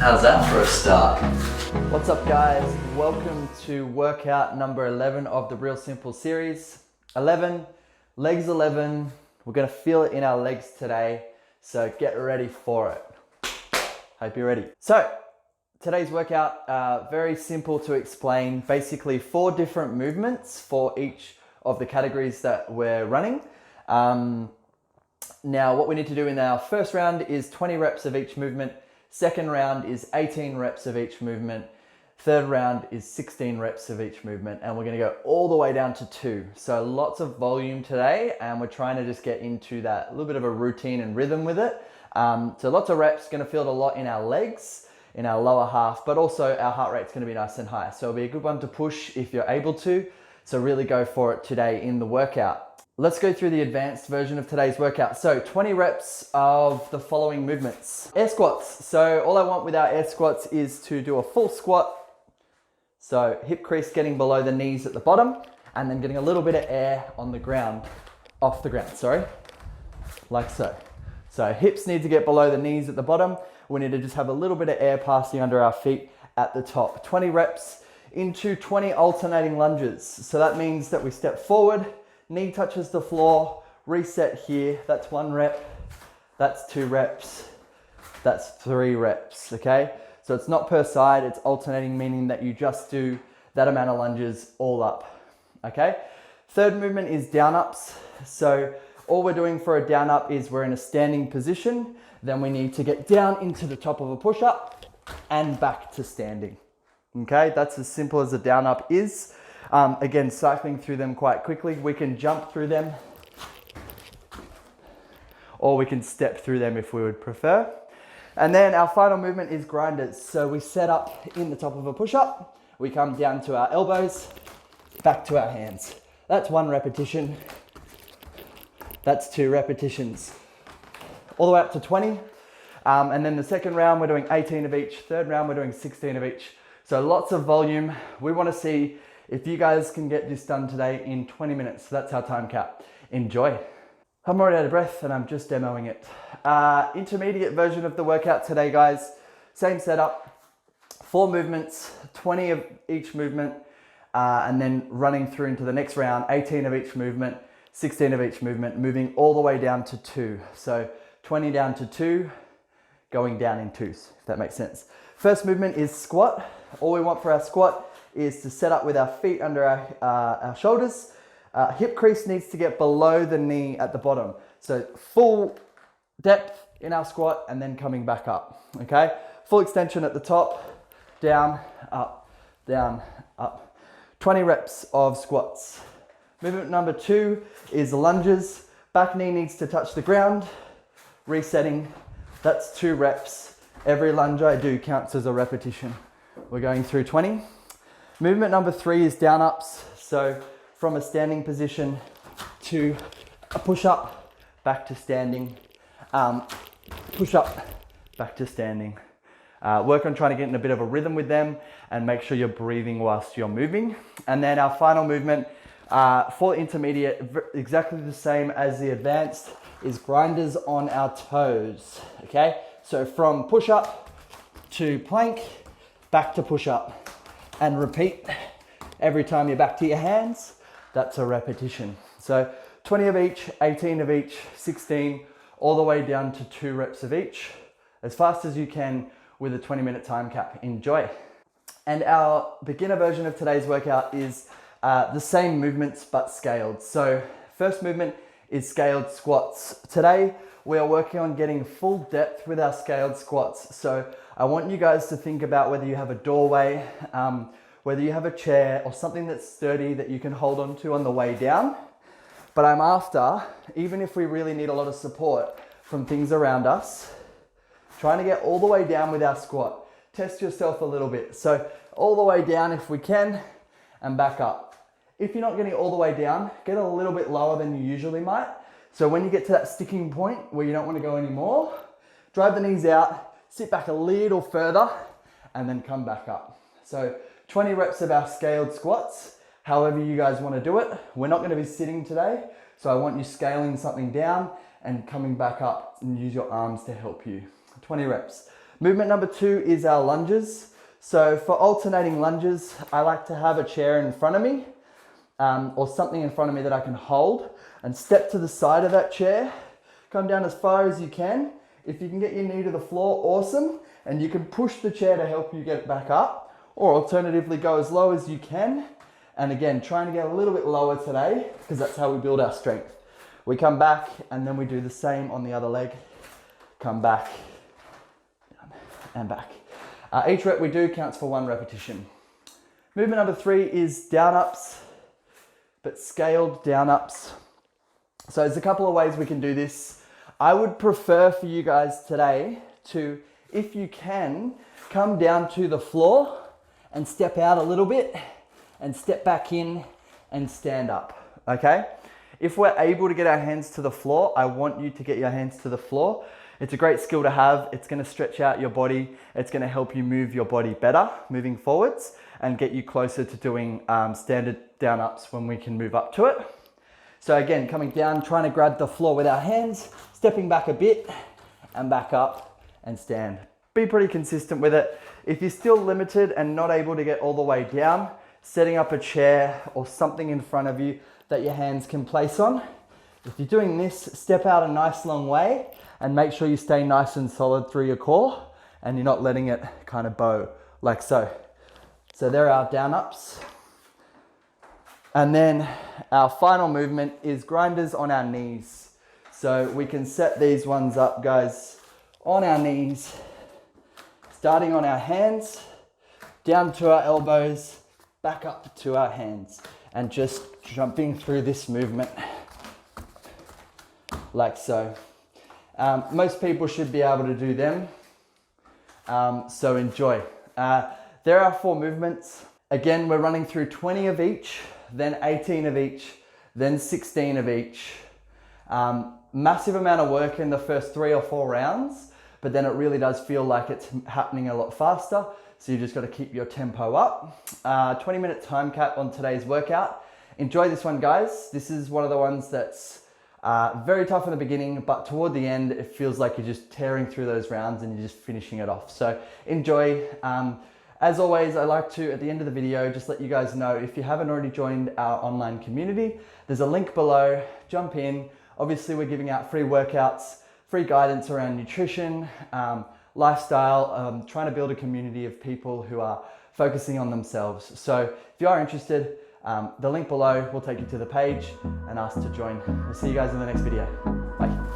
How's that for a start? What's up guys? Welcome to workout number 11 of the Real Simple series. 11, legs 11. We're gonna feel it in our legs today, so get ready for it. Hope you're ready. So, today's workout, very simple to explain. Basically 4 different movements for each of the categories that we're running. Now what we need to do in our first round is 20 reps of each movement. Second round is 18 reps of each movement. Third round is 16 reps of each movement, and we're gonna go all the way down to 2. So lots of volume today, and we're trying to just get into that little bit of a routine and rhythm with it. So lots of reps, gonna feel it a lot in our legs, in our lower half, but also our heart rate's gonna be nice and high. So it'll be a good one to push if you're able to. So really go for it today in the workout. Let's go through the advanced version of today's workout. So 20 reps of the following movements. Air squats. So all I want with our air squats is to do a full squat. So hip crease getting below the knees at the bottom, and then getting a little bit of air on the ground, off the ground, sorry, like so. So hips need to get below the knees at the bottom. We need to just have a little bit of air passing under our feet at the top. 20 reps into 20 alternating lunges. So that means that we step forward, knee touches the floor, reset here. That's 1 rep, that's 2 reps, that's 3 reps, okay? So it's not per side, it's alternating, meaning that you just do that amount of lunges all up, okay? Third movement is down ups. So all we're doing for a down up is we're in a standing position, then we need to get down into the top of a push up and back to standing, okay? That's as simple as a down up is. Again, cycling through them quite quickly. We can jump through them, or we can step through them if we would prefer. And then our final movement is grinders. So we set up in the top of a push-up, we come down to our elbows, back to our hands. That's 1 repetition, that's 2 repetitions, all the way up to 20. And then the second round, we're doing 18 of each. Third round, we're doing 16 of each. So lots of volume. We wanna see if you guys can get this done today in 20 minutes. So that's our time cap. Enjoy. I'm already out of breath and I'm just demoing it. Intermediate version of the workout today, guys. Same setup, 4 movements, 20 of each movement, and then running through into the next round, 18 of each movement, 16 of each movement, moving all the way down to 2. So 20 down to 2, going down in 2s, if that makes sense. First movement is squat. All we want for our squat is to set up with our feet under our shoulders. Hip crease needs to get below the knee at the bottom. So full depth in our squat and then coming back up, okay? Full extension at the top, down, up, down, up. 20 reps of squats. Movement number 2 is lunges. Back knee needs to touch the ground, resetting. That's 2 reps. Every lunge I do counts as a repetition. We're going through 20. Movement number 3 is down ups. So from a standing position to a push up, back to standing, push up, back to standing. Work on trying to get in a bit of a rhythm with them and make sure you're breathing whilst you're moving. And then our final movement for intermediate, exactly the same as the advanced, is grinders on our toes, okay? So from push up to plank, back to push up, and repeat. Every time you're back to your hands, that's a repetition. So 20 of each, 18 of each, 16, all the way down to 2 reps of each, as fast as you can with a 20-minute time cap. Enjoy. And our beginner version of today's workout is the same movements but scaled. So first movement is scaled squats. Today we are working on getting full depth with our scaled squats. So I want you guys to think about whether you have a doorway, whether you have a chair or something that's sturdy that you can hold on to on the way down. But I'm after, even if we really need a lot of support from things around us, trying to get all the way down with our squat. Test yourself a little bit. So all the way down if we can, and back up. If you're not getting all the way down, get a little bit lower than you usually might. So when you get to that sticking point where you don't want to go anymore, drive the knees out, sit back a little further, and then come back up. So 20 reps of our scaled squats, however you guys want to do it. We're not going to be sitting today, so I want you scaling something down and coming back up, and use your arms to help you. 20 reps. Movement number 2 is our lunges. So for alternating lunges, I like to have a chair in front of me or something in front of me that I can hold, and step to the side of that chair. Come down as far as you can. If you can get your knee to the floor, awesome. And you can push the chair to help you get back up, or alternatively go as low as you can. And again, trying to get a little bit lower today because that's how we build our strength. We come back and then we do the same on the other leg. Come back and back. Each rep we do counts for 1 repetition. Movement number 3 is down ups, but scaled down ups. So there's a couple of ways we can do this. I would prefer for you guys today to, if you can, come down to the floor and step out a little bit and step back in and stand up, okay? If we're able to get our hands to the floor, I want you to get your hands to the floor. It's a great skill to have. It's gonna stretch out your body. It's gonna help you move your body better moving forwards and get you closer to doing standard down ups when we can move up to it. So again, coming down, trying to grab the floor with our hands, stepping back a bit and back up and stand. Be pretty consistent with it. If you're still limited and not able to get all the way down, setting up a chair or something in front of you that your hands can place on. If you're doing this, step out a nice long way and make sure you stay nice and solid through your core and you're not letting it kind of bow like so. So there are our down ups. And then our final movement is grinders on our knees. So we can set these ones up, guys, on our knees, starting on our hands, down to our elbows, back up to our hands, and just jumping through this movement like so. Most people should be able to do them, so enjoy. There are 4 movements. Again, we're running through 20 of each, then 18 of each, then 16 of each. Massive amount of work in the first 3 or 4 rounds, but then it really does feel like it's happening a lot faster. So you just got to keep your tempo up. 20-minute time cap on today's workout. Enjoy this one, guys. This is one of the ones that's very tough in the beginning, but toward the end, it feels like you're just tearing through those rounds and you're just finishing it off. So enjoy. As always, I like to, at the end of the video, just let you guys know, if you haven't already joined our online community, there's a link below, jump in. Obviously, we're giving out free workouts, free guidance around nutrition, lifestyle, trying to build a community of people who are focusing on themselves. So if you are interested, the link below will take you to the page and ask to join. We'll see you guys in the next video. Bye.